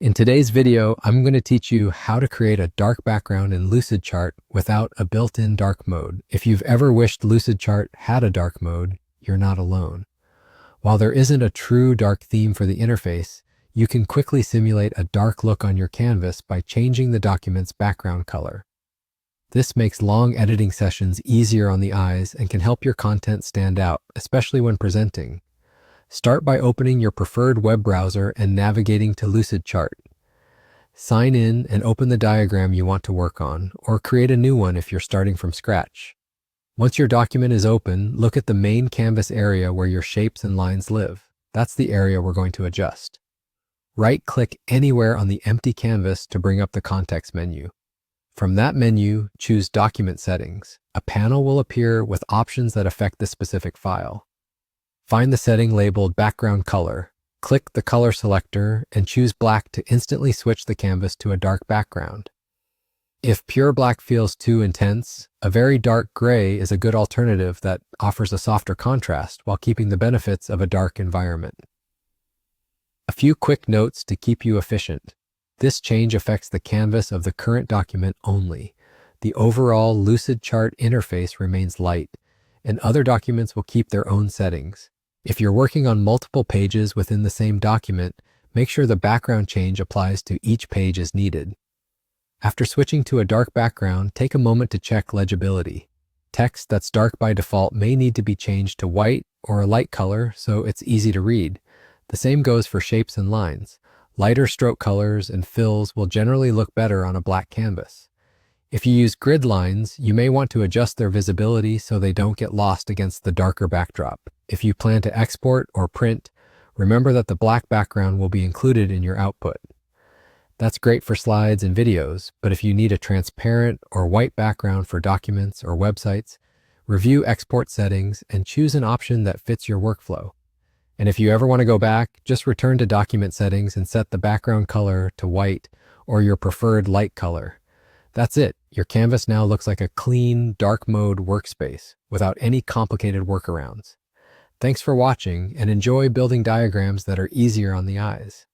In today's video, I'm going to teach you how to create a dark background in Lucidchart without a built-in dark mode. If you've ever wished Lucidchart had a dark mode, you're not alone. While there isn't a true dark theme for the interface, you can quickly simulate a dark look on your canvas by changing the document's background color. This makes long editing sessions easier on the eyes and can help your content stand out, especially when presenting. Start by opening your preferred web browser and navigating to Lucidchart. Sign in and open the diagram you want to work on, or create a new one if you're starting from scratch. Once your document is open, look at the main canvas area where your shapes and lines live. That's the area we're going to adjust. Right-click anywhere on the empty canvas to bring up the context menu. From that menu, choose Document Settings. A panel will appear with options that affect the specific file. Find the setting labeled Background Color. Click the color selector and choose black to instantly switch the canvas to a dark background. If pure black feels too intense, a very dark gray is a good alternative that offers a softer contrast while keeping the benefits of a dark environment. A few quick notes to keep you efficient. This change affects the canvas of the current document only. The overall Lucidchart interface remains light, and other documents will keep their own settings. If you're working on multiple pages within the same document, make sure the background change applies to each page as needed. After switching to a dark background, take a moment to check legibility. Text that's dark by default may need to be changed to white or a light color so it's easy to read. The same goes for shapes and lines. Lighter stroke colors and fills will generally look better on a black canvas. If you use grid lines, you may want to adjust their visibility so they don't get lost against the darker backdrop. If you plan to export or print, remember that the black background will be included in your output. That's great for slides and videos, but if you need a transparent or white background for documents or websites, review export settings and choose an option that fits your workflow. And if you ever want to go back, just return to document settings and set the background color to white or your preferred light color. That's it. Your canvas now looks like a clean, dark mode workspace without any complicated workarounds. Thanks for watching and enjoy building diagrams that are easier on the eyes.